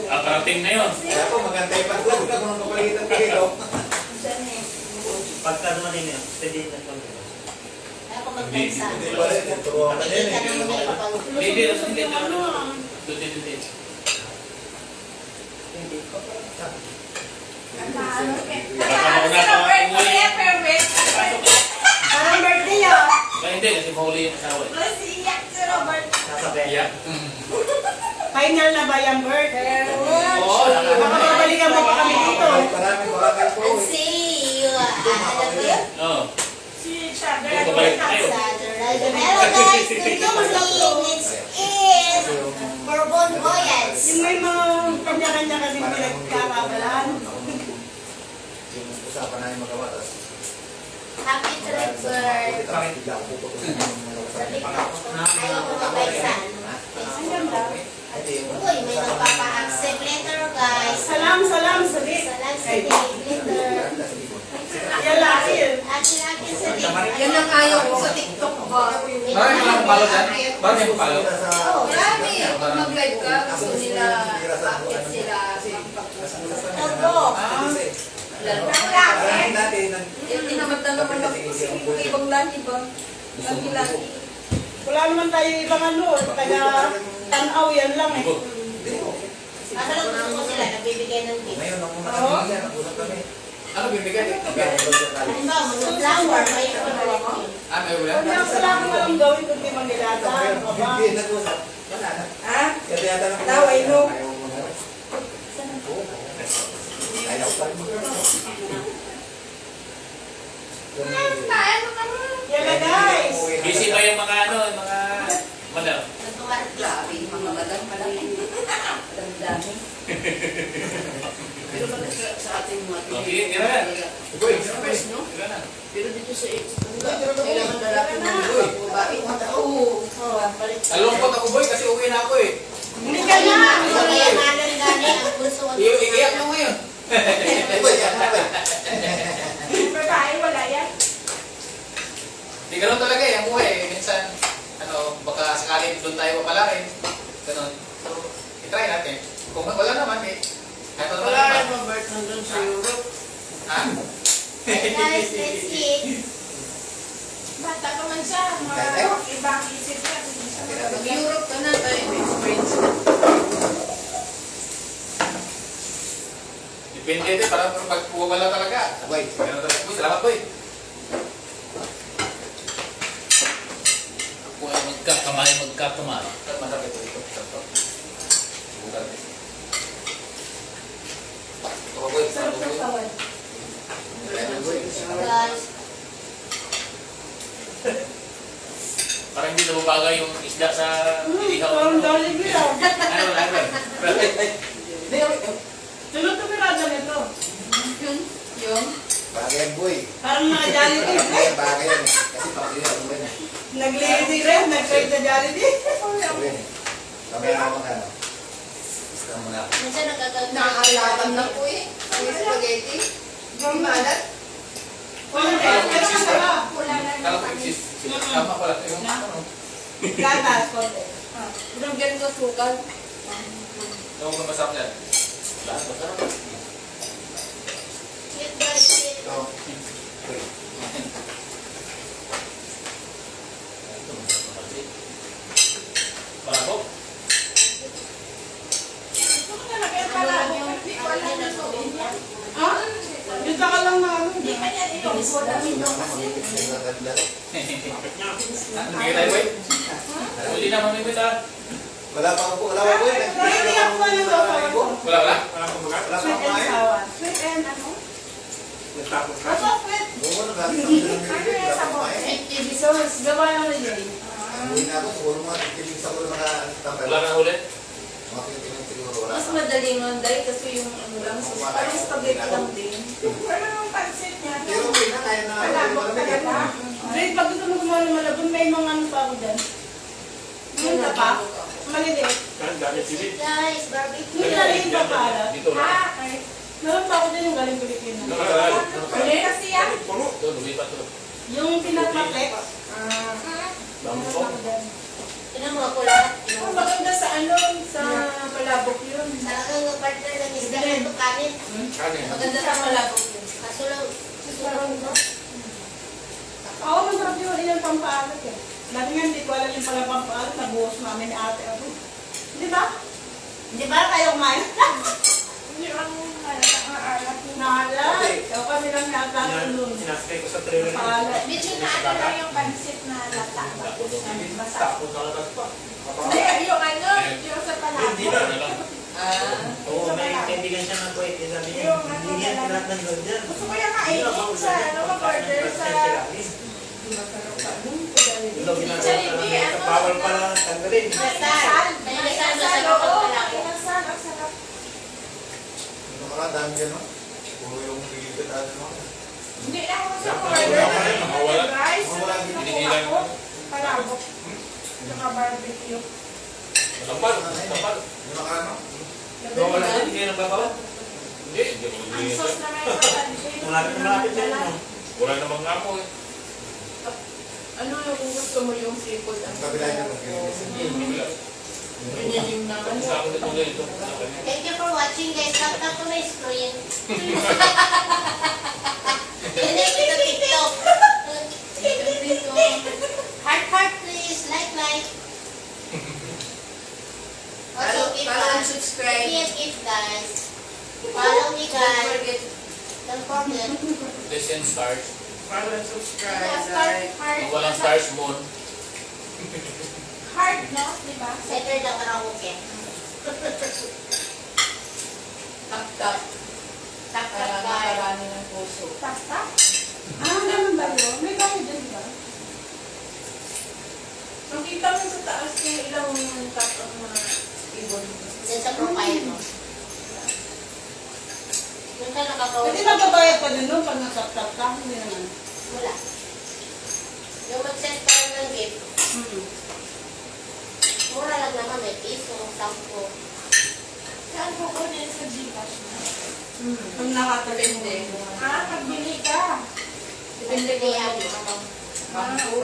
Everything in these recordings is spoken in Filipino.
Parating na yun. Kaya po, maganda yung pag-vlog na kung kapalitan ko dito. Pagka dumating na yun, pwede na ito. Ako magkansa. Hindi ba rin, turuan ka din eh. Hindi. Hindi. Parang birthday yun. Hindi, kasi mahuli yung asawa. Mas iyak si Robert. Sasabihan. Final na ba yung Bert? Oo. Baka babalikan mo pa kami dito. Maraming bakal po. And see you. Alam mo yun? Oo. Si Shader. Babalik tayo. Hello guys, good morning. It's for Bon Boyans. Yung may mga kanya-kanya kasing pinagkakabalaan. Yung usapan namin magawa. Happy Trevor. Sabi ko, ayaw ko mabaisan. Ang ganda. Uy, may nagpapa-accept letter guys. Salam, sabi. Salam sa letter. Yan laki yun. Akin sa Yan ang ayaw ko sa TikTok ba? Bakit mo lang palo dyan? Bakit mo palo? Marami. Pag mag-live ka, gusto nila bakit sila Opo. Hindi naman tanong ako kasi kung ibang lani ba? Lani-lani. Wala naman tayo ibang ano. Taga tanaw yan lang eh. Asa lang gusto ko sila, nagbibigay ng gift. Ngayon, ako nakakita, nag-usap kami. Ano bibigyan? Halimbawa, mga flower, may pagawa ko. May ulan? Wala ko walang gawin kundi manilata. Ano ba? Hindi, nag-usap. Wala na. Ha? Kasi yata lang. Laway, no? Ayaw mo na. Ayaw pa rin. Yan na guys. Busy ba yung mga ano, yung mga madam? Grabe, mga madam, malaki. Dami. Pero bakit sa ating mga Okay, tira na. Uy, First, no? Tira na. Pero dito sa kailangan lalaki ng babae. Oo. Alungkot ako boy kasi uwi na ako eh. Hindi ka na. Kaya malan gani ang gusto ko. Iiyak mo ngayon. Uy, yan na ba? Yung babae, wala yan. Hindi ganun talaga eh, ang buhay eh. Minsan, ano, baka sakaling doon tayo papalarin. Ganun. So, itry natin. Kung wala naman eh. Kahit ano Wala naman. rin Robert nandun sa Europe. Ha? Hey guys, let's eat. Bata pa man siya. Ibang isip niya. Mag-Europe ka na tayo may experience na. Depende din, parang pag wala talaga. Uy, Ganun talaga. Uy, salamat boy. Ako ay magkakamay. Masarap ito dito. Sarap. Subukan din. Ito boy, Sarap sa tawad. Guys, parang hindi nababagay yung isda sa ilihaw. Parang Jollibee lang. Ano? Tulo-tumirada nito. Yung bagay yan, boy. Parang mga Jollibee. Bagay yan eh. Kasi pag-ihaw mo yan eh. Nag-lady rin, nag-trade sa Jollibee. Kami ako ng ano. Gusto mo na. minsan nagaganda. nakakalaban na po eh. Yung spaghetti. Yung malat. Wala na. Pero masarap. Kala ko exist. Tama pala. Yung ano. Gatas, konti. Binagyan ko sukal. Yung kung masarap yan. Lahat masarap. Eat guys, eat. Ito. Uy. Palabok. Ha? Dito ka lang na ano. Hindi kita boy. Uli na mami kita. Wala pa po, wala pa po. Hindi ako ano daw sa ako. Wala. Wala pa Sweet and kumain. sour. Sweet and ano? Basta sweet. Oo, wala pa kumain. Sauce. Gawa lang na yun. Uwi na ako, siguro mga titig sa ulo mga tapay. Wala na ulit. Mga titig siguro wala. Mas madali nga dahil kasi yung ano lang, parang spaghetti lang din. Wala namang pansit niya. Pero uwi na, kaya na. Malabot talaga. Grade, pag gusto mo gumawa ng malabon, may mga ano pa ako dyan. Ngayon na pa? Maliliit. Guys, barbecue. Yung galing pa para. Dito na. Meron pa ako dyan yung galing Pilipinas. Ano? Kasi yan. Doon, lumipat to. Yung pinataplex. Bangkok. Tinan mo ako lahat. Ang maganda sa ano, sa palabok yun. Talaga ang partner ng isda ito kanin. Kanin. Maganda sa malabog yun. Kaso lang, susunod mo. Oo, masarap yung ilang pampaalat eh. Dati nga hindi ko alam yung pala pampaalat, nabuhos namin ni ate ako. Di ba? Hindi ba kayo kumain? Hindi ang alat. Naalat. Ikaw kami lang yata Yan, nun. sinaskay ko sa trailer. Paalat. Medyo na ano lang yung pansit na lata. Basta. Hindi, Yung ano, yung sa Hindi palabok. na. Oo, may kaibigan siya ng kuwait. Sabi niya, hindi yan lahat ng gold dyan. Gusto ko yung kainin sa ano, mag-order sa... Ito, ginagawa sa bawal pala tanggalin. Inasal. May Inasal sa sa loob. loob. Inasal, ang sarap. Ano ka, dami yan, no? Puro yung ligid at ano. Hindi na ako sa order. Mawala. Rice, Mawala. Hinihilan ako. Palabok. Saka barbecue. Kapal. Kapal. Yung naka, ano? Wala din, hindi na babaw. Hindi. Hindi ko Ang magbigay sauce siya. na may papansin. Malapit na malapit yan. no? Wala namang ngamo eh. Ano yung gusto mo yung seafood? Ang kabila niya, Wala. Ganyan yung naman. Sa akin ito na ito. Thank you for watching guys. Tap ko na yung screen. Connect to TikTok. Heart please. Like. Also, Follow and subscribe. give guys. Follow me Don't guys. forget Don't forget. Listen stars. follow and subscribe. Heart. Kung walang stars, moon. Heart, no? Diba? Center na karaoke. Tap-tap. Para makarami ng puso. Tap-tap. Ah, ganun ba yun? May bayo dyan ba? Nakita mo sa taas yung ilang tap ang mga ibon. Diyan sa profile mo. Yung ka nakakausap. Pwede magbabayad pa din nun pag nasap-tap ka. Hindi naman. Wala. Yung mag-send pa rin ng gift. Mura lang naman. May piso, 10. Saan ko kunin sa Gcash na? Kung nakatuloy mo. Depende. Pagbili ka. Depende ko Kaya yung ako. bangko.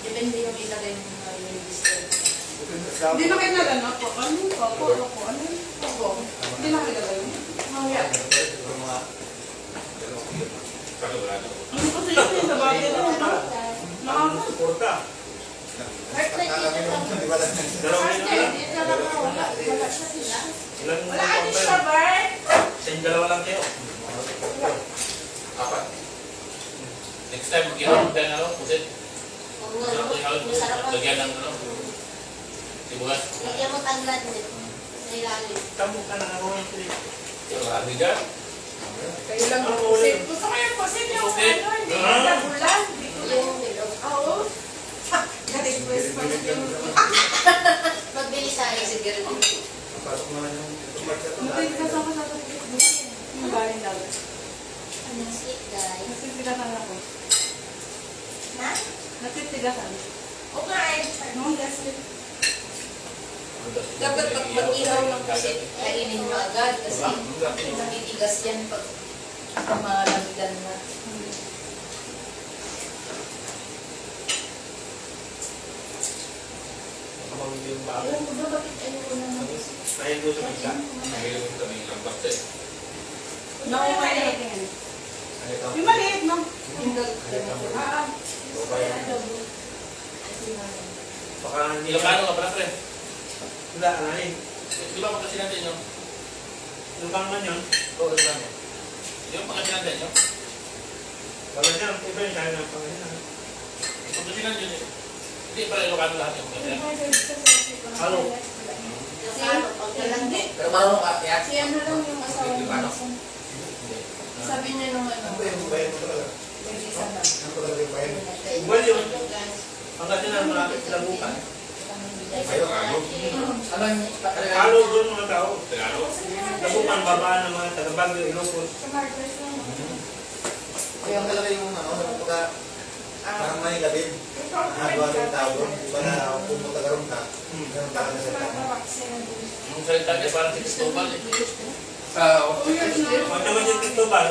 Depende yung ilagay mo na yung register. Hindi na kayo nagano po. Ano? Ako. Ano? Ako. Hindi na kayo nagano. Mamaya. Yung mga... Pero wala na. Ano kasi yun sa bagay na Ang suporta. Heart na dito lang. Dalawang yun lang. Ito lang ako. Wala siya sila. Ilang Wala ka din siya, Bert. Sa yung dalawa lang kayo. Apat. Next time, mag-ihalog tayo na ano, pusit. Huwag mo. Masarap tayo ihalog. Masarap lang. Lagyan ng ano. Sibuyas. Lagyan mo tanglad din. Sa ilalim. Tamo ka na ako ng trip. Marami dyan. Kayo lang ang Ang pusit. Gusto ko yung pusit yung Pusit. ano, hindi Ah. na bulan. Yung bilog. Oo. Request pa yung... Magbili tayo. Sige rin. Pasok naman yung... Matig ka sa kasasakit mo. Yung galing dagat. Sweet guys. Natitigasan ako. Na? Natitigasan. O nga eh. Noong gaslit. Dapat pag mag-ilaw ng pusit, kainin mo agad kasi titigas yan pag malagdan na. Yung bago. Alam ko ba bakit ayoko na ng Dahil doon sa pizza. Ngayon kami ng bakte. Nakumay na natin. Yung maliit, no? Yung gagawin. Ah, Baka hindi Ilocano ka pala, pre. Wala, anahin. Di ba makasi natin yun? Lubang man yun. Oo, Ilocano. Di ba makasi natin yun? Baka dyan, iba yung kaya ng Panginoon. Makasi natin yun eh. Hindi pala Ilocano lahat yung makasi natin. Halo. Ano, pag hindi. Pero marunong ka, yan. Si ano lang yung asawa niya. Ilocano. Sabi niya nung ano, Ano ba yung bayan mo talaga? may isa lang. Ano talaga yung bayan mo? Well, yun. Hanggang dyan ang malapit sa bukan. Ayun, ano? Ano yung Halo doon mga tao. Tagalog? Nabukan, babaan ng mga taga-Bagyo, Ilocos. Sa Marcos lang. Ayun talaga yung ano, pagka... Parang may labin. Nagawa ng tao doon. Di ba na pumunta ka ron ka? Ganun ka na sa tao. Yung salita niya parang si Cristobal eh. Mga taga dyan Cristobal,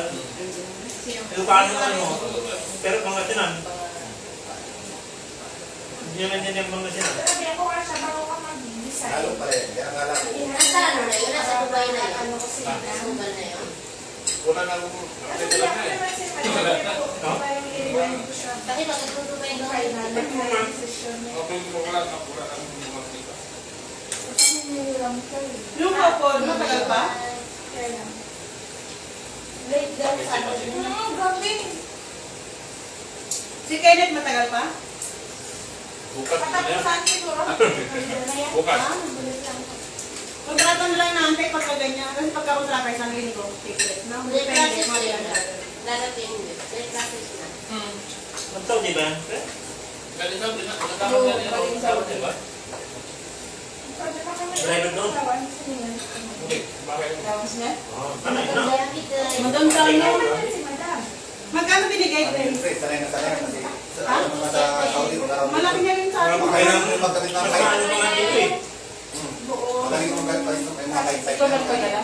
Ilocano ano, pero mga sinan. Hindi naman yan yung mga sinan. Sabi ako nga siya, bago ka mag-design. pala yan. Kaya akala ko. Nasa ano na yun? Nasa Dubai na yun? Ano kasi na. Sugal na yun? Wala na akong Ano update kaya lang na eh. naman siya parang i-remind ko siya. Bakit magkakudubay na Kaya kayo? na nag-decision niya. Okay, wala na akong makita. Kasi nililang ko eh. Yung couple, matagal pa? Kaya lang. Late daw sa ano yun. Grabe. Si Kenneth matagal pa? Bukas na yan. Patapusan siguro. Bukas. Mabilis lang po. Kontrata na lang naantay pagka ganyan. Kasi pagka kontrata isang linggo, ticket. No? Late Depende, practice na yun. matagal. Darating yun. Late practice na. Magtaw, di ba? Galing na, tinatawag yan yan. Tawag yan ba? Pwede pa kami Driver doon? tawan sa niya. Hindi, bakit? Tapos na? Oo, ano yun? no? Kaya kita Maganda Kaya no? naman si madam. Magkano binigay Ano ko? yun, pre? Sanay na sanay kasi sa mga sa Saudi, wala akong- Malaki na rin sa akin. Kailangan mo magkabit ng Mas kahit. maano mga dito eh. Buo. Magaling mo magkabit ng may mga kahit Ito lang talaga.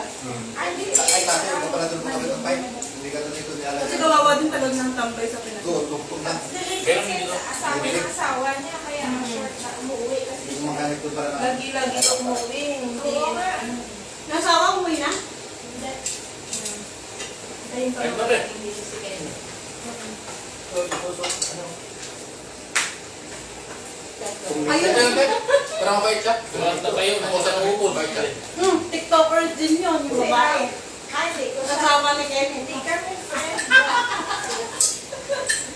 Ay, hindi. Ay, kasi ito pala doon magkabit ng pipe. Hindi ka doon dito nilalagay. Kasi kawawa din talaga ng tambay sa Pinas. Doon, tugtog na. Delete kasi sa asawa ng asawa niya. Kaya short na umuwi kasi Yung siya. mga gamit doon pala na. Lagi-lagi ito umuwi. Hindi. Oo nga. Nasawa umuwi na? Hindi. Ayun pa Ay, naman bakit? hindi si Ken. Ayun. Para mabait siya. Tumalas na kayo, nakusa ng upod. Mabait siya. TikTokers din yun, yung babae. Ay, hindi ko siya. Kasama ni Kenneth. Hindi kami friends.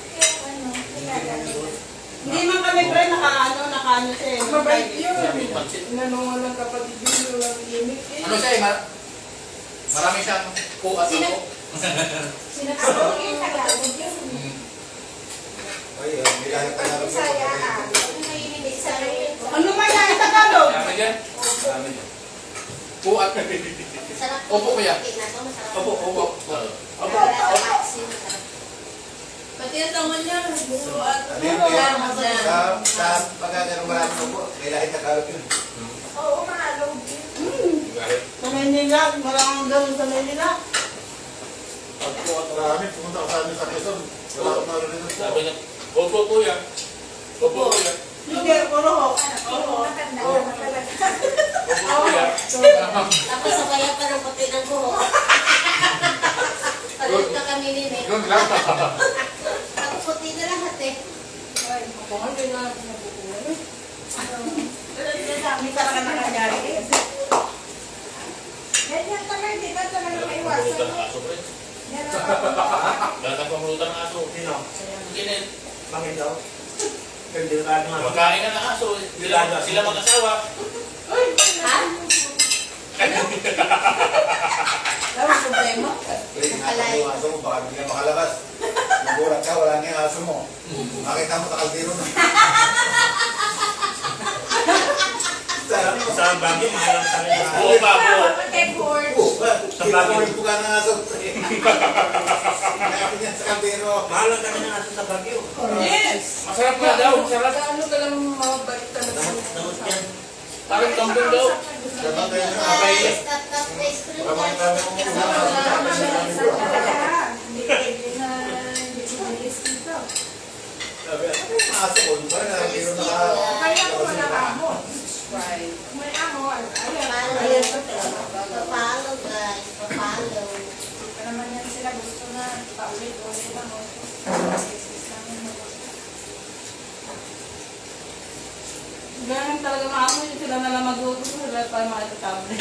Kaya ano, nagagalit. Hindi man kami friend, nakaano siya eh. Mabait yun. Pansit. Nanungan ng kapatid yun. Walang limit eh. Ano siya eh, marami siyang po at Sino? ako. Ako yung Tagalog yun. Ay, may kahit Tagalog. Bisaya ah. Ano na yun hindi sa rin? Ano man yan, Tagalog? Marami dyan. Marami dyan. Po at Masarap. Opo, kuya. Tingnan ko, masarap. Opo, opo. Masarap. Masarap. Pati ang tangan niya. Buro at Ano yun, kaya sa pagkakaroon marami mo po, may lahit Tagalog yun. Oo, maalog yun. Kahit. Sa Manila, maraming gawin sa Manila. Pag po at marami, pumunta ko sa amin sa Quezon. Wala akong marunong doon. Sabi niya, opo kuya. Opo kuya. Hindi, puro ho. Oo, matanda na talaga. Opo kuya. Tapos sabaya pa ng puti ng buhok. Palit na kami din eh. Doon lang. Tapos puti na lahat eh. ay, ako nga din na nabukulan eh. Hindi talaga nangyayari eh. Ganyan talaga, di ba talaga may Pamulutan iwasan? ng aso pre. Yan ang kapag- Dala ng pamulutan ng aso. Sino? Kinit. Bakit daw? Delikado nga. Magkain ka ng aso. Sila mag-asawa. Ha? Tama problema. Pwede nga yung aso mo, baka bigla makalabas. Nagulat ka, wala na yung aso mo. Makita mo sa kaldero na. Sa Baguio, mahal ang sa akin. Oo, bago. Kay Ford. Sa bagay po ka ng aso. Kaya niya sa kaldero. Mahal ang kami ng aso sa Baguio. Yes! Masarap nga daw. Masarap. Ano ka lang mabait talaga. Damot yan. Parang kambing daw. Dapat tayo na Guys, tap-tap na ice cream. Baka mga kami kung Hindi pwede na hindi ko malis dito. sabi, ano yung aso ko? Parang nakakiro na ka. Kaya ko wala amo. Right. May amo. Papalo. Papalo guys. Papalo. Hindi pa naman yan sila gusto na paulit-ulit lang. Ganun talaga maamo yun sila na lang magluto sila pa makitatabli.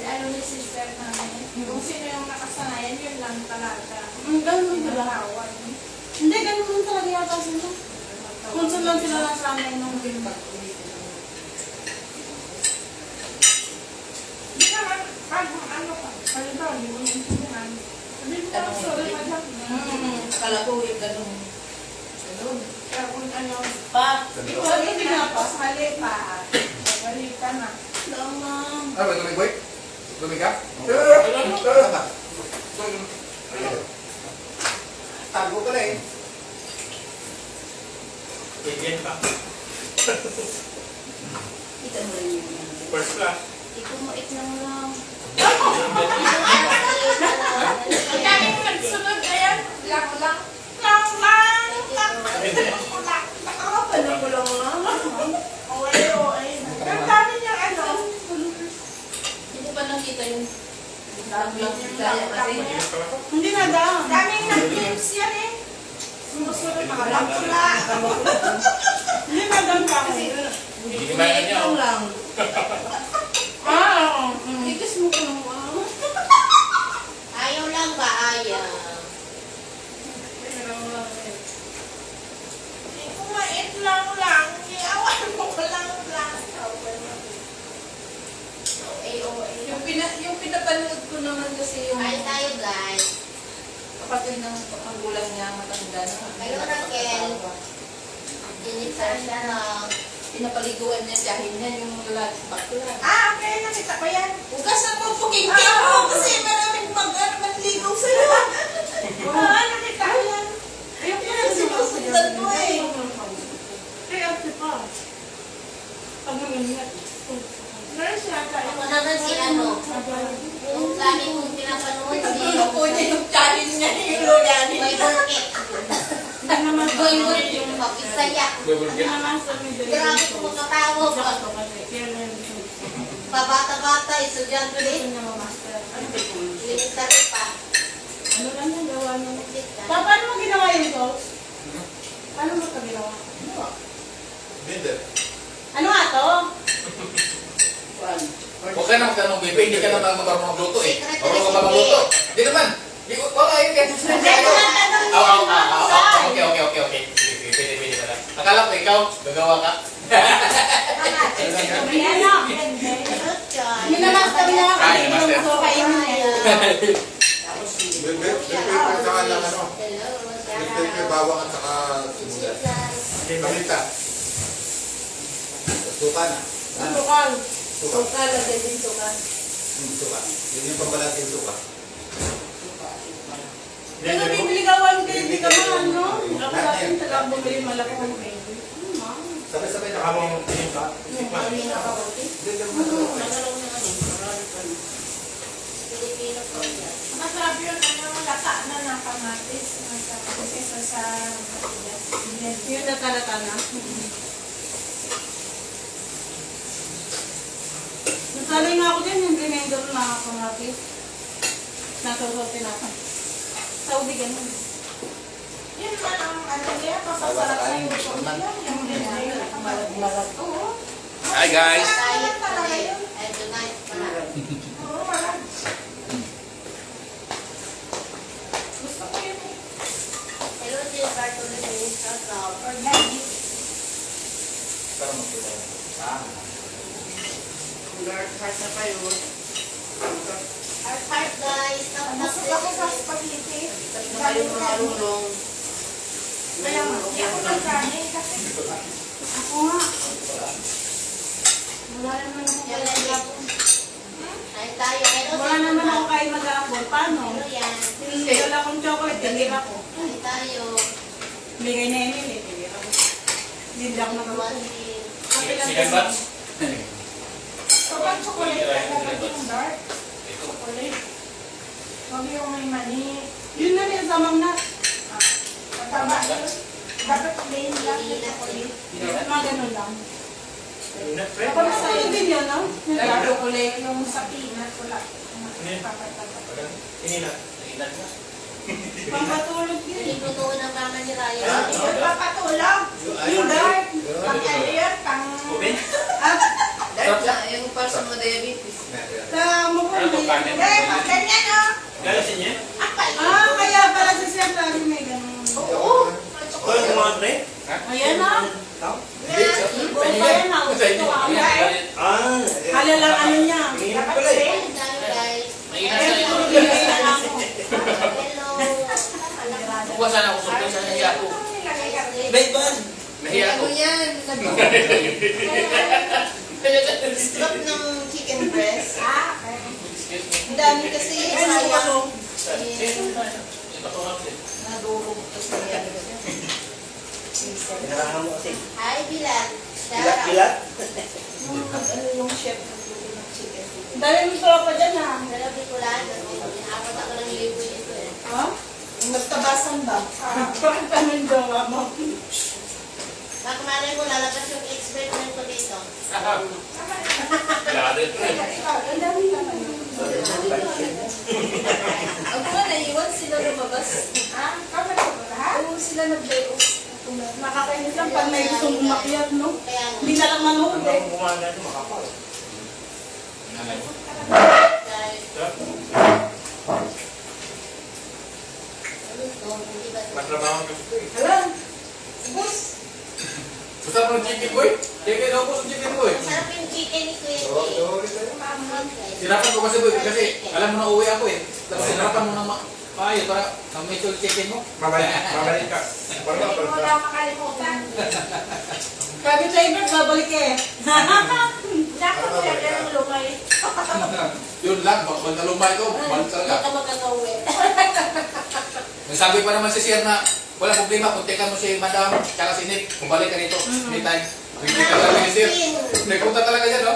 Ano ni sister namin. Kung sino yung nakasanayan, yun lang talaga. Ganun sila. Malawan. Hindi, ganun lang talaga yata sila. Kung saan lang sila nasanay nung bimbag. Hindi naman, pag ano ka, halimbawa, hindi mo yung tinangan. Sabi mo, Tanong sorry, mo. madam. Akala ko yung ganun. Ganun. Kaya kung ano, Pa, ikaw hindi na pa, mali pa. Mali ka na. Lamang. Ano ba, tumig boy? Tumig ka? Tago ka na eh. Agent pa. Ito mo rin yun. First class. Ito mo lang lang. Kaya yung nagsunod, ayan, lang. Nakakapala ko lang lang. Okay, okay. Ang dami Kumain niya. Ito lang. Ah, tigas mo ko ng Ayaw lang ba? Ayaw. Kumait lang. Iawan mo ko lang. Yung pinapanood ko naman kasi yung Kain tayo, guys. kapatid ng magulang niya matanda na. Kayo, Raquel. Init siya lang. Pinapaliguan niya dahil niya yung lalaki bakla. Ah, okay. Nakita ko yan. Hugasan mo puking mo kasi maraming manligaw sa'yo. Nakita ko yan. Ayok ko Kasi sinusundan mo eh. Kaya pa. Pag nangyayat. Nurse yata. Ako naman si ano. Yung lagi kong pinapanood. Pinatulog ko niya yung challenge niya yung Loriani. May burkit. Hindi naman Boy, yung Bisaya. Hindi naman sa middle. Grabe kung makatawag. Pabata-bata, estudyante din. Elementary pa. Ano lang yung gawa mo? Legit ka. Pa, paano mo ginawa yun, Tos? Paano mo ito ginawa? Binder. Ano nga to? Huwag ka na magtanong, baby. Hindi ka naman marunong magluto eh. Marunong ka ba magluto? Hindi naman. Wala yun kaya. Okay. Pwede pala. Akala ko ikaw, gagawa ka. Ayan na. Good job. Hindi na master na ako. Ay, master. So, kayo na yan. Binder at saka lang ano. Hello. Binder bawang at saka sibuyas. Pamita. Suka na. Ano ka? Suka. Suka, lagay din suka. Suka. Yun yung pambalating suka. Pero bibligawan kayo, hindi ka man, no? Ako natin talagang bumili malaki ng baby. Sabay-sabay na Habang pinita. Filipino po yan. Masarap yun. Lata na ng kamatis. Kaysa sa matigas. Yun na talata na. Nasalay nga ako din, yung remainder na kamatis. Nasusutin ako. Saudi ganun. Yun man ang ano niya. Papasarap sa yung gusto nila. Yung dinay. Oo. Hi guys. Diet pa rin. And tonight pa. Oo, marami. Gusto ko yun. Hello, dear Bartolo sa Instagram. Organic. Parang magkita. Heart guys. Busog ako sa spaghetti. Galing kanin. Kaya hindi ako nagkanin kasi Ako nga. Wala naman ako Yan kain lang yan. mag-apon. Kain tayo. Hello, Wala naman ako kain mag-apon. Paano? Hello yan. Wala akong chocolate, tinira ko. Kain tayo. Bigay na Emil eh, tinira ko. Hindi ako nagawa. Kape lang Sigan kasi. ba? kapag chocolate dapat yung dark. Chocolate. Huwag yung may mani. Yun na rin sa Mang Nat. Mataba yun. Dapat plain lang yung chocolate. Mga ganun lang. Peanut bread. Kapag sa'yo din yun, no? Yung dark chocolate. Yung sa peanut wala. Ano? Papataba. Pinina. Pampatulog yun. Nilutuin ng mama ni Ryan. Yung papatulog. Yung dark. Pang ano yun? Pang... Open? At Dark na, yung para sa mga diabetes. sa mukhang Ano, kanin? Eh, pang ganyan oh. Gano'n sa inyo? Ah, kaya pala sa siya lagi may ganun. Oh, yung mga pre? Ayan na. Tao? Ibo pa yan na. Ito ang Ah. halalang ano niya. Pinina Dapat pala eh. plain. Kain tayo guys. Maingat Kaya sa iyo. pinibigay na lang ako. Hello. Bukas sana ako sultan sa nahiya ko. Bait ba? Nahiya ko. Ano yan? Strap ng chicken breast. Ah, okay. Excuse me. Ang dami kasi sayang. Ipatuhap din. Nadurog kasi yan. Pinarangan mo kasi. Hi, Bilal. Bilat-bilat? Ano yung chef nagluto ng chicken? Dami mo tropa dyan ha. Hello, Bicolan. Apat ako ng libo ito eh. Ha? Yung nagtabasan ba? Bakit anong gawa mo? Baka malay mo, lalabas yung experiment ko dito. Lari ito eh. Ang dami naman. Ako nga naiwan sila lumabas. Ah, kapatid ko lahat. Oo, sila nag-day off. Kung Nakakainis lang pag may gustong umakyat, no? Kaya Hindi na lang manood eh. Ang gumagano, makapal. Nanay. dahil hindi ba ito? Matrabaho ka ito eh. Alam, bus. Gusto mo ng chicken boy? Chicken daw po sa chicken boy. Masarap yung chicken ni Kuya Oo, Jay. oo, ulit tayo. Sinapan ko kasi boy, kasi alam mo na uwi ako eh. Tapos sinapan mo na maayo para medyo chicken mo. Babalik ka. Hindi mo lang makalimutan. Sabi sa Ibert, babalik eh. Dapat mo lang yan ang lumay. Yun lang, baka lumay ko, balik Hindi talaga. ka magkakauwi. Nagsabi pa naman si Sir na walang problema, puntikan mo si Madam, tsaka si Nick, bumalik ka rito, anytime. Hindi ka talaga ni Sir. Nagpunta talaga dyan, no?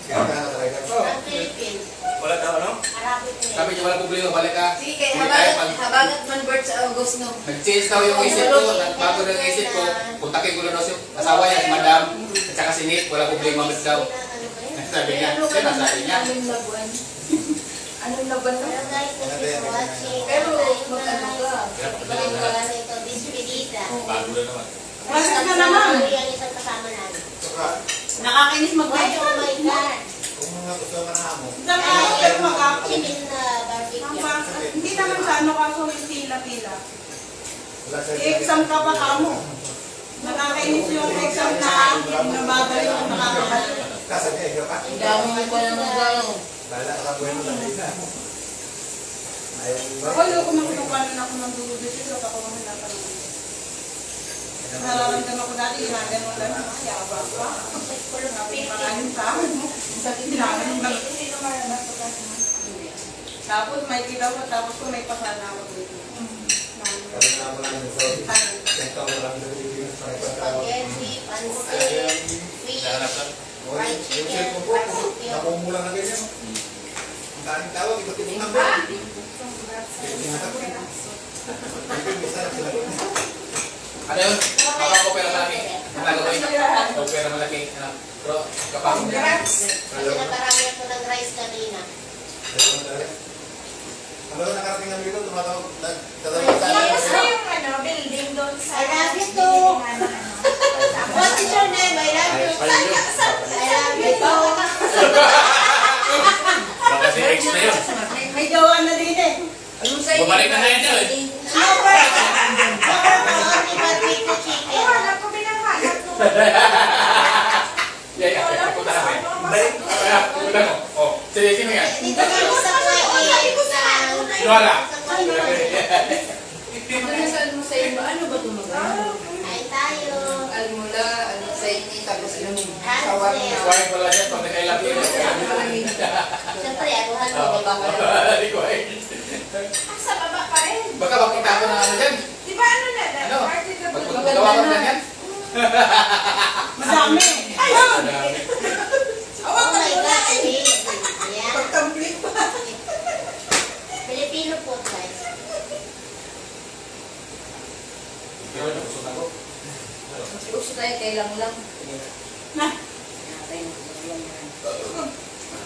Kaya ka na talaga. Ang Philippines. Wala daw, ano? Arabit na Sabi niya walang problema, balik ka. Sige, kay Hindi tayo habagat man bird sa August, no? Nag-change daw yung isip ko, nagbago na yung isip ko, puntakin ko lang daw si asawa niya, si Madam, at saka si Nick, walang problema mit daw. Sabi niya, siya nasabi niya. Anong labuan? Anong laban na? Pero guys, thank you for watching. Pero, mag-ano ka? Ibalik ko lang ito, Despedida. Bago na naman. Process na naman. Yung isang kasama namin. Saka, Nakakainis Why, mag-video. oh my God. kung mga gusto ka na mo, Isang araw pero mag-upload. Chicken na barbecue. Hindi naman sa ano kaso yung pila-pila. wala sa I-exam ka pa kamo. Nakakainis yung exam na nabada yung nakakabalik. Kasi niya, ka. Ang dami mo pa naman gano'n. Lala ka bueno lang din na. Ayaw mo ba? Ako yung kumakunukanan ako ng dulo dito sa kakumahan na tanong. Nararamdaman ko dati, ginaganon lang ako, yaba pa. Sabi pa kanin sa akin mo. Sakit ginaganon lang. Hindi naman nabatukan mo. Tapos may kilaw at tapos ko may pasana ako dito. Kami na mo lang yung sorry. Kaya mo lang yung Pilipinas para ipagkawag. Spaghetti, pansit, fish, fried Yung chicken, cellphone ko, barbecue. namumula na ganyan. Ang daming tawag, iba't ibang number. Ano yun? Kapag opera malaki. Ang nagawin? Opera malaki. Ano? Pero kapag... Kasi nakarami ako ng rice kanina. Ano nakarating namin dito, tumatawag, nagtatawag sa Tapos na akin. yung ano, building doon sa... I love you too. What is your name? I love you. I love you too. Baka si X na yun. May gawa na din eh. Anong sa'yo? Bumalik na ngayon yun. Only barbecue chicken. Wala ko binanghanap nung... Yeah, punta namin. Balik. Punta mo. Oh, sige nga. Dito kami sa Kuwait. Wala. Ano nasaan mo sa'yo ba? Ano ba tumagal? Kain tayo. Almula, ano sa inyo, tapos yung Hansel. Kuwain pala siya pag nag-I love you. Siyempre, anuhan mo. Oo, Baka hindi kuwain. Sa baba pa rin. Baka makita ko ng ano dyan. Di ba ano na? Ano? Party ka Pag ba? gawa ka ng ganyan. Madami. Madami. Oh my God. Yeah. Pag-complete pa. Filipino food, guys. Yun, gusto ko. Uso tayo, kailang lang. Na.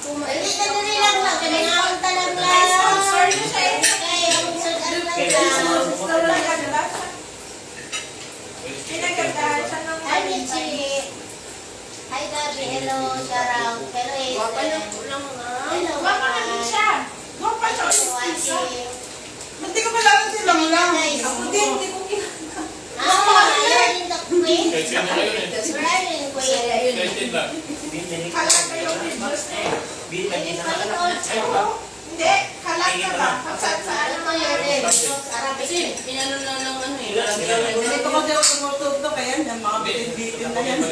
Hindi na nilang lang. Kailangan lang Ay, sponsor niyo siya eh. Kaya, ano lang Kaya lang. Gusto lang ka, diba? Pinagandahan siya ng... Hi, Michi. Hi, Gabi. Hello, Sharang. Pero eh, Wapa lang po lang nga. hello, Wapa ka din siya. Wapa siya Hello, ulit pizza. watching. Hindi ko malaman silang lang. Ako din, hindi ko kinakain. You're in the queen. Kahit sino kayo eh. You're in the queen. Kahit din lang. Binili ka. Kalat ka yung videos na eh. Binili It's na my ka. also. Hindi, kalat ka ba? Pagsaan sa Ano mo yun eh? Arabic. Kasi, pinano na ng ano eh. Dito ko daw tumutog to kaya yung mga bitin-bitin na yan. Ano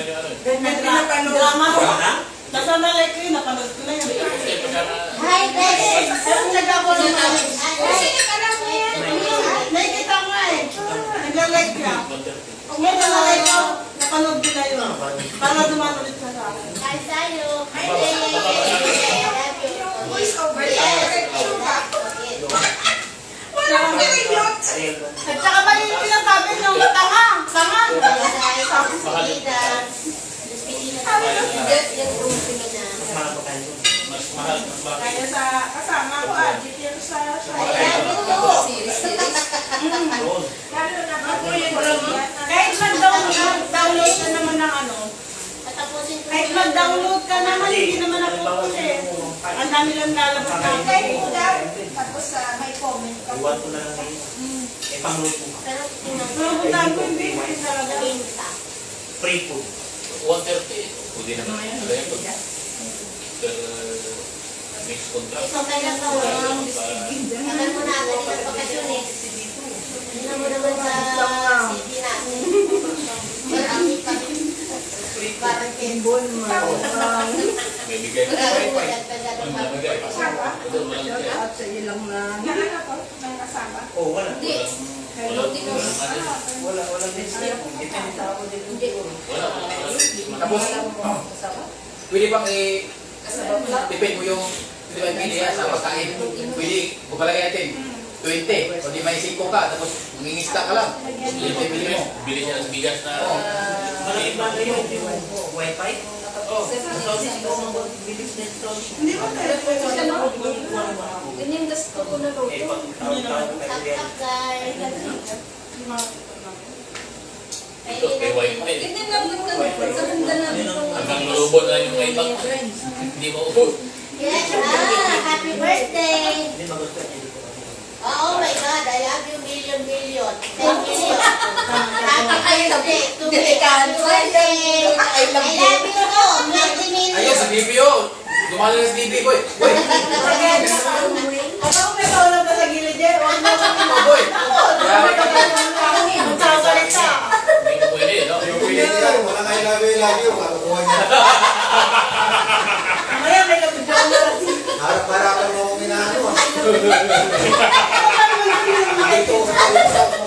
May drama ko. Wala? Nasa nalay ko yun, napanood ko na yan. Hi, guys. Pero nag-ako naman. Sino ka lang mo yan? Nakikita ko nga eh. Nag-like siya. Kung may nalay ko, napanood ko na yun. Para dumaan ulit siya sa akin. Hi, tayo. Hi, I love you. Voice over. Yes. Suga. Okay. Wala ko pinag-mute. Ayun. At saka ba yung pinasabi nyo, tanga, tanga. Guys, despedida. Despedida. Yung room Na. Mahal ko tayo. Mas mahal, mas mahal. Kaya sa kasama ko, adit yan sa... I love you. series. Doon. Lalo na ba? mag-download ka naman, hindi naman napupush eh. Ang dami lang lalabas na. Type mo daw. Tapos may comment ka. Iwan ko na lang eh. Eh, pang-load ko. Pero tingnan ko. Pero kung dami ko hindi, hindi talaga. Pinta. Free food. 130. Pwede naman yan. Ano yan? Next contract. Ito kaya ka walang tagal mo na agad yung bakasyon eh. Tingnan mo naman sa CD natin. Marami kami. Parang kimbon mo. May bigay na Marami mo wifi. dagdagan Ang pa. nabigay pa. Ito, walang kaya. Yan na to. May kasama. Oh, wala. Hindi. Walang ano. Wala message. Depende sa ako din. Wala. Tapos, pwede bang i-depend mo yung 25 million sa pagkain. Pwede, bupalagay natin, 20. O di may 5 ka, tapos mangingista ka lang. 20 million mo. Bili siya ng bigas na... Maliit ba kayo? Wi-Fi? Hindi ba tayo? Ganyan gusto ko na Eh, loto. pag tawag-tawag Tap kayo tap guys. Ito, kay wifi. Ganyan lang din kami. Sa ganda namin ito. Hanggang lulubot na yung may bang. Hindi mo ubod. Yes, happy birthday. Hindi magusto. Hindi ko. Oh my God, I love you million. 10 million. Happy birthday to me. Happy birthday. I love you too. 20 million. Ayun, sa BPO. Dumalo na sa BPO, boy. Boy! Ako may kaulang ka sa gilid eh. Huwag mo kami Oh, boy! magsasalita. Hindi ko pwede, no? Yung pili nila, wala nga yung love you, kakukuha niya. Mamaya may kapitbahay na kasi. Harap-harapan mo akong inaano ah. Ito, kung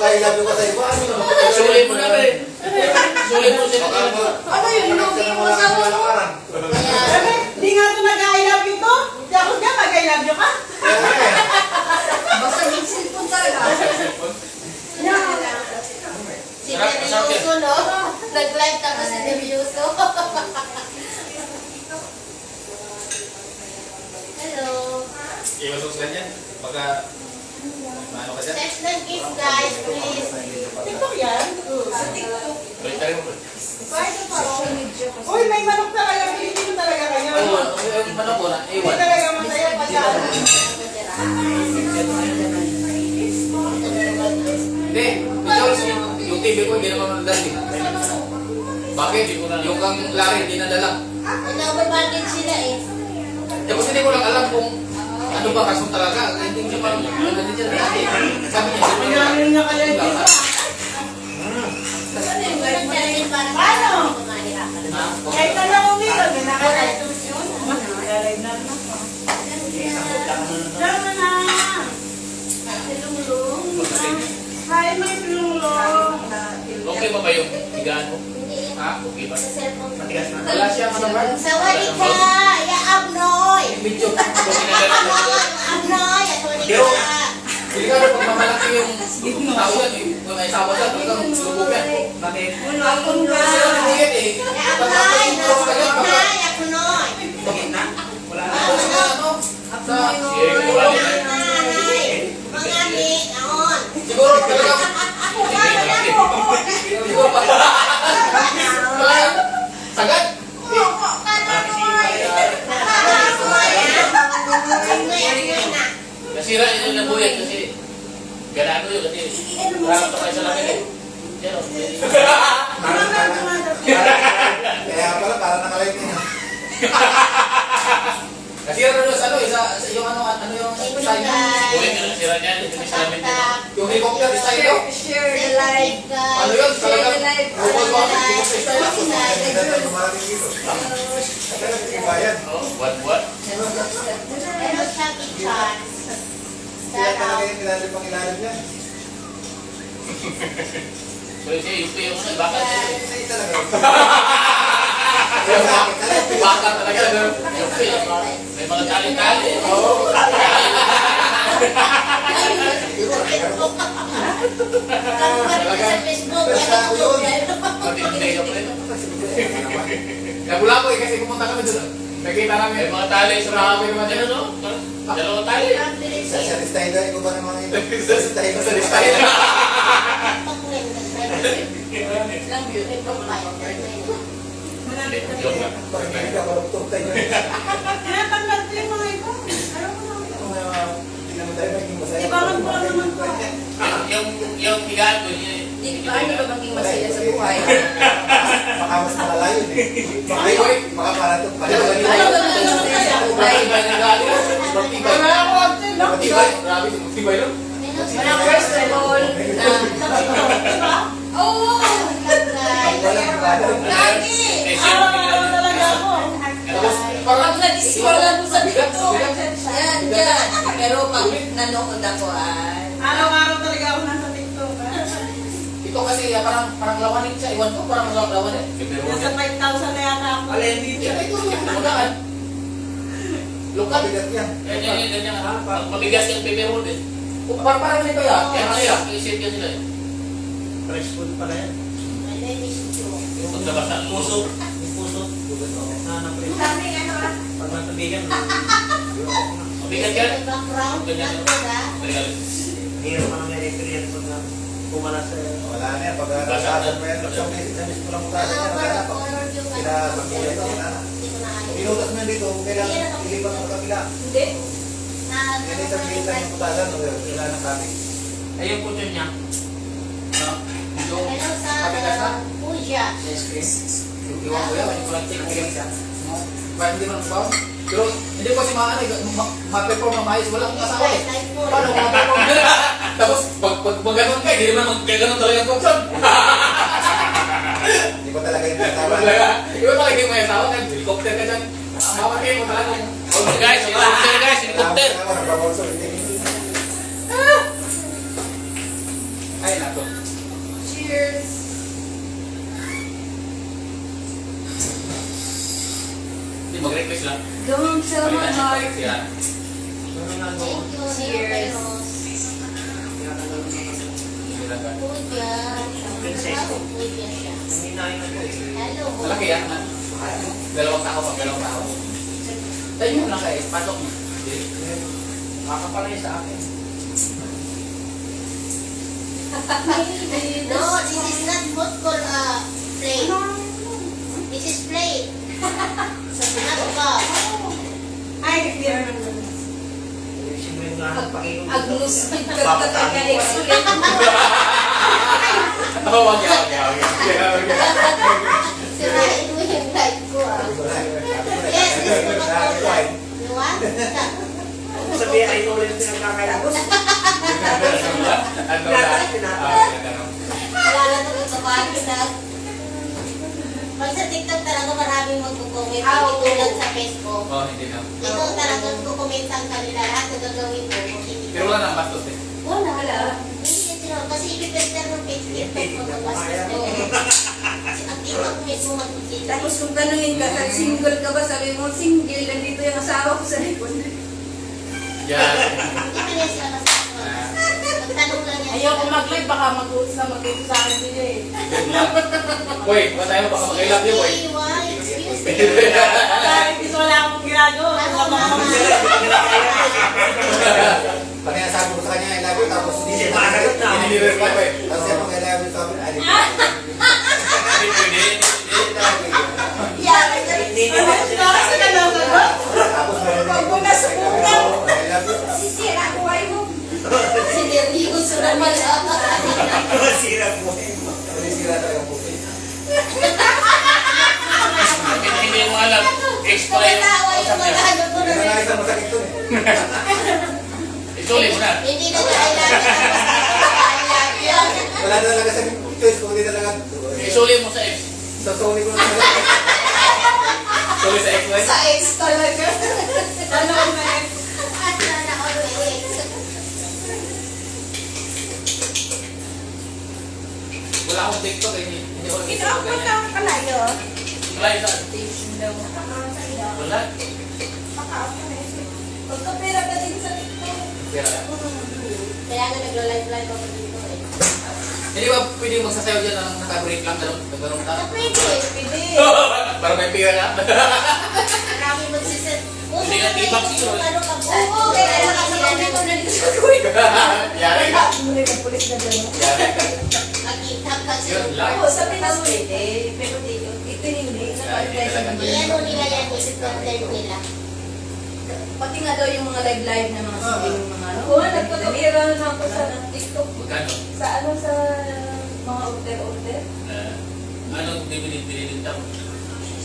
I love you ka sa iba, ano? Sulit mo na rin. Sulit mo siya. Ano yun? Inuwi mo sa ulo? Kaya, Di nga ito nag-I love you to? Di ako nga mag-I love you ka? Basta yung cellphone talaga. si Nervioso, no? Nag-live tapos si Nervioso. Hello. Iwasos ka niyan. Baka, maano ka dyan? Text ng gift, guys, please. TikTok yan? Balik tayo mo. Uy, may manok talaga. Pilipino talaga kayo. Ayun, yung manok ko na, Hindi iwan. talaga masaya pagka. Hindi, because yung TV ko hindi naman nadali. Bakit? Yung kang lari hindi nadala. Nag-bargain sila eh. Tapos hindi ko lang alam kung ano ba kasong talaga. Hindi ko siya parang nandun dyan dati. Sabi niya, May namin nga kaya dito. Paano? Kahit na lang umilag, nakalive yun. Nakalive na naman. Tama na. Hi, may tulong. Okay ba ba yung higaan mo? Ha? Okay ba? Sa cellphone. Matigas na. wala siya ano ba? Sawadee ka! Ya Abnoy! Yung video. Abnoy! Sawadee ka! Hindi ka na pagmamalaki yung tao yan. Kung may asawa ka, talagang lubog yan. Bakit? Akong ka. Hindi yan eh. Ya Pag Abnoy! intro ka yan, baka Abnoy! Abnoy! Bakit na? Wala na. tapos na ano. Sa, Sige, kumali na. Mga ating, ahon! siguro talagang, siguro pa. Sagad. Nasira yun yung nabuyat kasi ganado yun kasi harap na kayo sa langit eh. Yan o. Kaya pala, parang nakalive niya. Nasira na doon sa ano eh, sa yung ano yung style niya. Ulit na nasira niya. Hindi may salamin niya. Yung helicopter style niya. Share the live. Ano yun? Talagang robot ba? Helicopter style ako. Hindi na dumarating dito. Kaya nagkikibayan. Oh, what? Hello, Chucky Chan. Kaya talaga yung ilalim niya. So yung ano, bakal niya. Hindi talaga. Baka talaga. May mga tali-tali. Oo. Sa Facebook, Matindi ka pa rin. Nabula ko eh kasi pumunta kami doon. Nakita May namin. mga tali sa mga ano, no? Dalawang tali. Sa listahin doon, ikaw ba naman ito? Sa listahin Sa listahin. Joke lang. Bakit hindi ka maluktok tayo? Tinatanggal ko yung mga iba. Alam mo na. Hindi naman tayo maging masaya. Ibangan ko lang naman ko. Yung higaan ko, Di ba ba maging masaya sa buhay? Baka mas malala yun eh. Baka para ito. Ano ba maging masaya sa buhay? Matibay na higaan ko. Matibay. Wala ako absent, no? Matibay. Grabe, matibay lang. Wala first of all, na... Diba? Oo! Walang bala. Lagi! Araw-araw talaga ako. Tapos, Pag na-diswala mo sa dito, yan, yan. Pero pag nanood ako, ay... Araw-araw talaga ako nasa TikTok. Ito kasi parang lawanin siya. Iwan ko parang lawanin. Nasa 5,000 na yata ako. Alin dito? Ito, magaan. Lokal. Kabigat yan. ganyan. Mabigas yung pepperwood eh. Parang nito yan. Kaya ano yan, isip ka sila eh. Fresh food pala yan. Yung paglabas na Puso. Yung puso. Na fresh. Daming ano ah. Pag matubigan, mabigat yan. Ganyan yun. Ganyan. hirap pa ng experience pag pumalas sa... Wala na yan. Pag nasasan mo yan, sa miss ko lang mukha sa kanya. Pinapagkulat ko na. Pinutas mo yan dito, kailangan ilipat mo sa kabila. Hindi. Yan isang militan ng putasan, wala na kami. Ayun po niya. No? Yung kabigas na. Iwan ko yan. Hindi ko lang check ko yan siya. Bakit hindi man ba? Pero hindi ko kasi ma-perform ng maayos. Wala akong asawa eh. Paano ko ma-perform? Tapos pag gano'n ka, hindi naman mag-gano'n talaga ang option. Hindi ko talaga yung pagkawa. Iba talaga yung may asawa. Helicopter ka dyan. Mawakay mo talaga. Guys, helicopter. Ay, nato. Cheers! Hindi, mag-request lang. Don't tell my heart. Yan. Cheers! Malaki yan. Dalawang tao. Tayo mo lang kayo. Pasok mo. Makakapalay sa akin. No, this is not food called plate. This is plate. Not cup. Ay, hindi naman. Agnus, pagkakakanex ulit. Oh, wag yan. Sirain mo yung life ko ah. Yes, this is what called. You want? Sabi ay ulit yung kakayabos. Ano na? Wala na ito sa pagin na. Pag sa TikTok talaga maraming magkukomment. Hindi tulad sa Facebook. Oh, hindi na. Ito talagang kukomment ang kanila. Lahat na gagawin mo. Pero wala nang bastos eh. Wala. Hindi yan sila. Kasi ipipester ng TikTok. Magpapastos mo. Ang TikTok mismo magkikita. Tapos kung tanungin ka, single ka ba? Sabi mo, single. Nandito yung asawa ko sa likod. Yan. Hindi pa niya sila kasama. Magtanong lang yan. Ayoko mag-live, baka mag-uus na mag-uus sa akin sila eh. Boy, matay mo baka mag-ilap yun, boy. Excuse me. Kahit gusto wala akong ginagawa. Pag nasabi ko sa kanya, I love you, tapos hindi siya Managot na. Hindi nire-reply pa eh. Tapos siya pag I love you, sabi, ay, Hindi. Hindi niya pa kasi Kasi ka lang sagot. tapos Huwag mo na subukan. I love you. Sisira buhay mo. Sineryoso naman ako. masira mo. Sira talaga po. Hindi mo alam. Extra yung Tumatawa yung usap mga niya. ano ko na. Kaya nga isang masakit to eh. Isulit mo na. Hindi na I love you. Wala na talaga sa choice ko, hindi talaga. Isulit mo sa ex. Sa Sony ko na talaga. Sorry sa ex-wife. Sa ex talaga. Ano ko na eh. Sana always. Wala akong TikTok eh. Hindi ko Ito nag-isip ako ganyan. lang kalayo. Wala isa. Station daw. Wala. Baka ako na isip. Pagkapira ka din sa TikTok. Pero, Kaya nga naglo-live-live ako dito eh. hindi ba pwede magsasayaw dyan ng naka-break lang nagkaroon ka? Pwede. Pwede. Para may pira na. Marami magsiset. Hindi nga tibak siguro. Ano ka po? Oo, kaya Kaya nakasama sila ko na na dito sa kuwit. Yari ka. Muna yung pulis na gano'n. Yari ka. mag-itap kasi. Yun lang. Oo, sa Pinas pwede. Pero dito hindi. Yari talaga. Iyan o nila yan, isip-content nila. Pati nga daw yung mga live na mga sabihin ng mga ano. Oo, nagpatapira na ako sa TikTok. Magkano? Sa ano, sa mga order-order. Anong bibili-bili tao?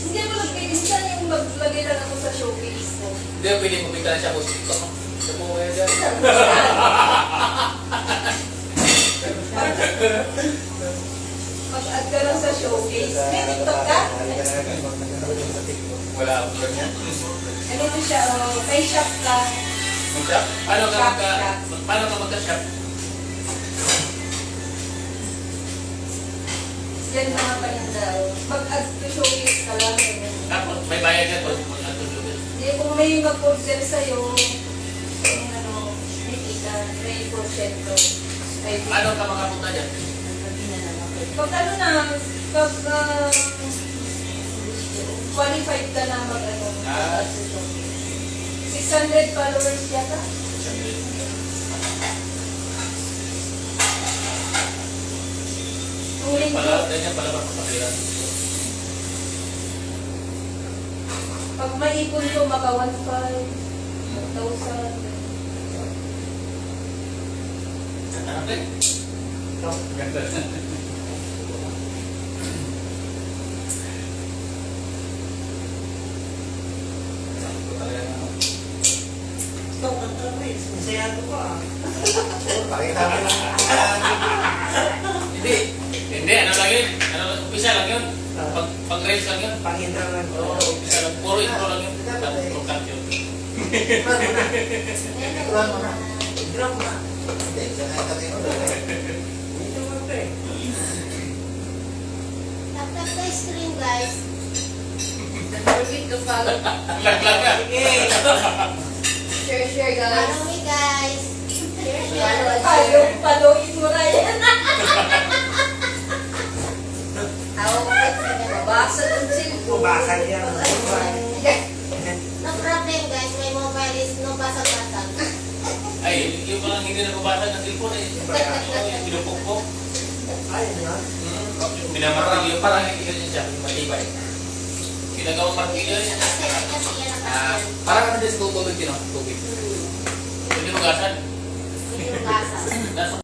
Hindi ako nagpipinsan yung maglagay lang ako sa showcase ko. Hindi, pwede mo bigla siya po. Sa buhay dyan. Mag-add ka lang sa showcase. May TikTok ka? Wala akong ganyan. Ano siya, may shop ka. Mag-shop? Paano ka Shop, magka... shop. Paano ka magka-shop? Yan mga paninda. Mag-add to showcase ka lang. Tapos may bayad ka to. Mag-atulog. Hindi, kung may mag-order sa'yo, yung ano, may kita, may porsyento. Ano ka makapunta dyan? Pag ano na, pag qualified ka na mag-ano, Ah. 600 followers yata. Ang link Pala, ko, ganyan pala magpapakira. pag maipon ko, maka 1,500, 1,000. Okay. Ganda. Stop ang trapez. Masaya ko pa. Pakita mo lang. Hindi. Hindi, ano lang yun? Ano lang, umpisa lang yun. Pag-raise lang yun. Pangintang lang ko. Oo, umpisa lang. Puro intro lang yun. Puro cut yun. Ituan mo na. Drop na. Hindi, siya na itabi mo. Ito mo pa eh. Tap-tap the screen, guys. Don't forget to follow. Lag-lag ka. Sige. Share guys. Follow me, guys. Share, Follow-in mo na yan. Mabasa dun sila. Bubasag yan. No problem, guys. My mobile is no basag-basag. Ay, yung mga hindi nababasa ng cellphone eh. Yung pinupukpok. Ay, ano yan? Minamartilyo. Parang hindi ganyan siya, matibay. Ginagawang martilyo yun. Kasi yan ang kapatid. Parang ano din sa tubig, tubig. Pwede magasan. Hindi yung basag. Nasa